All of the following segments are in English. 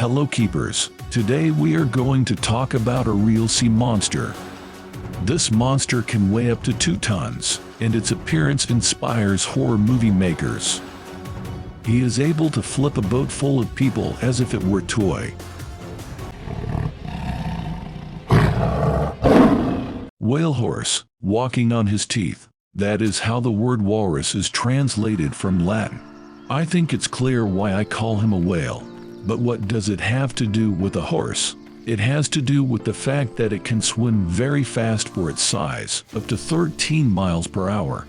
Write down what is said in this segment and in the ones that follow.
Hello keepers, today we are going to talk about a real sea monster. This monster can weigh up to 2 tons, and its appearance inspires horror movie makers. He is able to flip a boat full of people as if it were a toy. Whale horse, walking on his teeth. That is how the word walrus is translated from Latin. I think it's clear why I call him a whale. But what does it have to do with a horse? It has to do with the fact that it can swim very fast for its size, up to 13 miles per hour.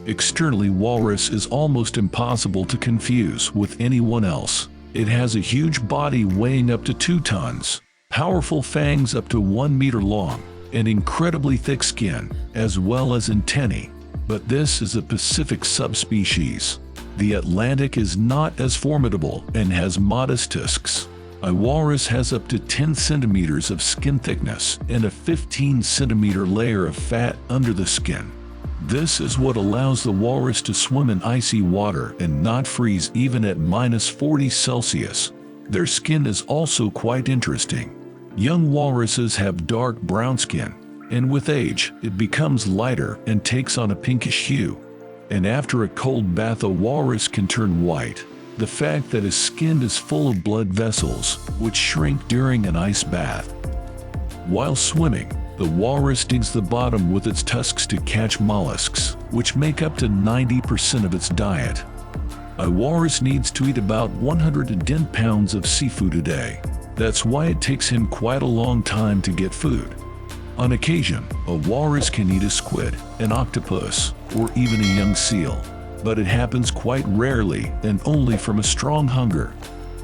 Externally, walrus is almost impossible to confuse with anyone else. It has a huge body weighing up to 2 tons, powerful fangs up to 1 meter long, and incredibly thick skin, as well as antennae. But this is a Pacific subspecies. The Atlantic is not as formidable and has modest tusks. A walrus has up to 10 centimeters of skin thickness and a 15 centimeter layer of fat under the skin. This is what allows the walrus to swim in icy water and not freeze even at -40 Celsius. Their skin is also quite interesting. Young walruses have dark brown skin, and with age, it becomes lighter and takes on a pinkish hue. And after a cold bath, a walrus can turn white. The fact that his skin is full of blood vessels, which shrink during an ice bath. While swimming, the walrus digs the bottom with its tusks to catch mollusks, which make up to 90% of its diet. A walrus needs to eat about 110 pounds of seafood a day. That's why it takes him quite a long time to get food. On occasion, a walrus can eat a squid, an octopus, or even a young seal. But it happens quite rarely and only from a strong hunger.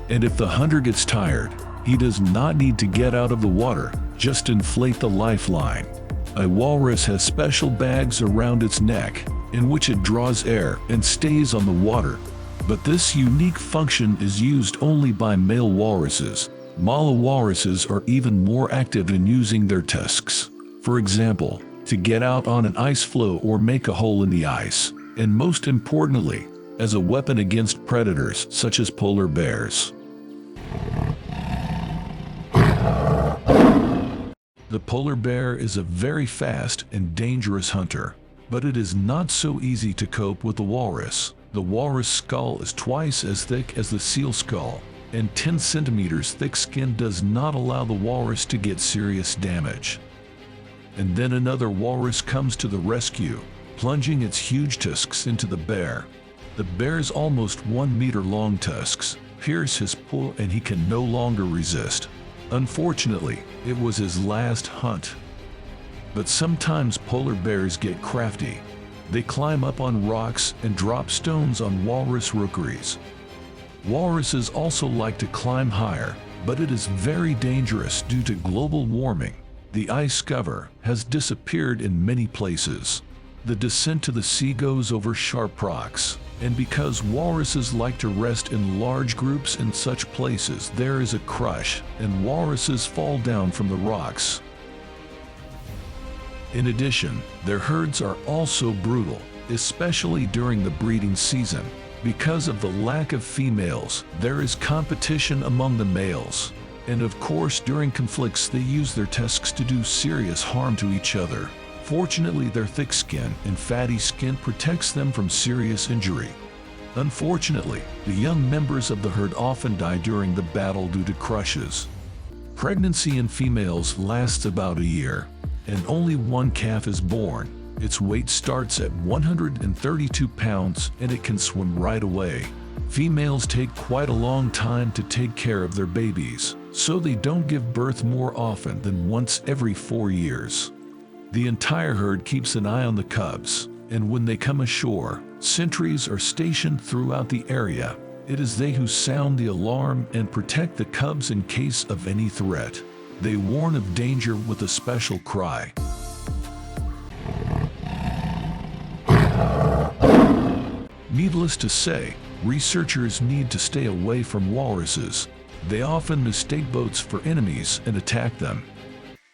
And if the hunter gets tired, he does not need to get out of the water, just inflate the lifeline. A walrus has special bags around its neck, in which it draws air and stays on the water. But this unique function is used only by male walruses. Male walruses are even more active in using their tusks. For example, to get out on an ice floe or make a hole in the ice. And most importantly, as a weapon against predators such as polar bears. The polar bear is a very fast and dangerous hunter, but it is not so easy to cope with the walrus. The walrus skull is twice as thick as the seal skull, and 10 centimeters thick skin does not allow the walrus to get serious damage. And then another walrus comes to the rescue, plunging its huge tusks into the bear. The bear's almost 1 meter long tusks pierce his paw and he can no longer resist. Unfortunately, it was his last hunt. But sometimes polar bears get crafty. They climb up on rocks and drop stones on walrus rookeries. Walruses also like to climb higher, but it is very dangerous due to global warming. The ice cover has disappeared in many places. The descent to the sea goes over sharp rocks, and because walruses like to rest in large groups in such places, there is a crush, and walruses fall down from the rocks. In addition, their herds are also brutal, especially during the breeding season. Because of the lack of females, there is competition among the males. And of course, during conflicts, they use their tusks to do serious harm to each other. Fortunately, their thick skin and fatty skin protects them from serious injury. Unfortunately, the young members of the herd often die during the battle due to crushes. Pregnancy in females lasts about a year, and only 1 calf is born. Its weight starts at 132 pounds and it can swim right away. Females take quite a long time to take care of their babies, so they don't give birth more often than once every 4 years. The entire herd keeps an eye on the cubs, and when they come ashore, sentries are stationed throughout the area. It is they who sound the alarm and protect the cubs in case of any threat. They warn of danger with a special cry. Needless to say, researchers need to stay away from walruses. They often mistake boats for enemies and attack them.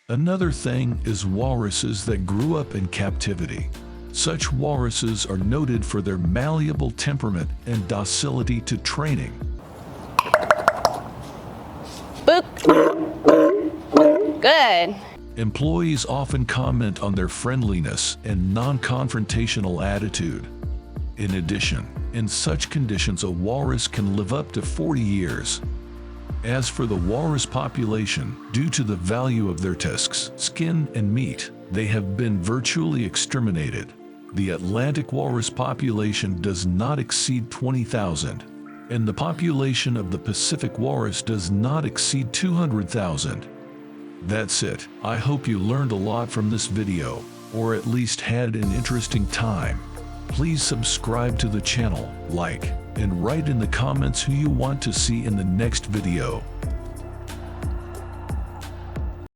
Another thing is walruses that grew up in captivity. Such walruses are noted for their malleable temperament and docility to training. Good. Employees often comment on their friendliness and non-confrontational attitude. In addition, in such conditions, a walrus can live up to 40 years. As for the walrus population, due to the value of their tusks, skin, and meat, they have been virtually exterminated. The Atlantic walrus population does not exceed 20,000, and the population of the Pacific walrus does not exceed 200,000. That's it. I hope you learned a lot from this video, or at least had an interesting time. Please subscribe to the channel, like, and write in the comments who you want to see in the next video.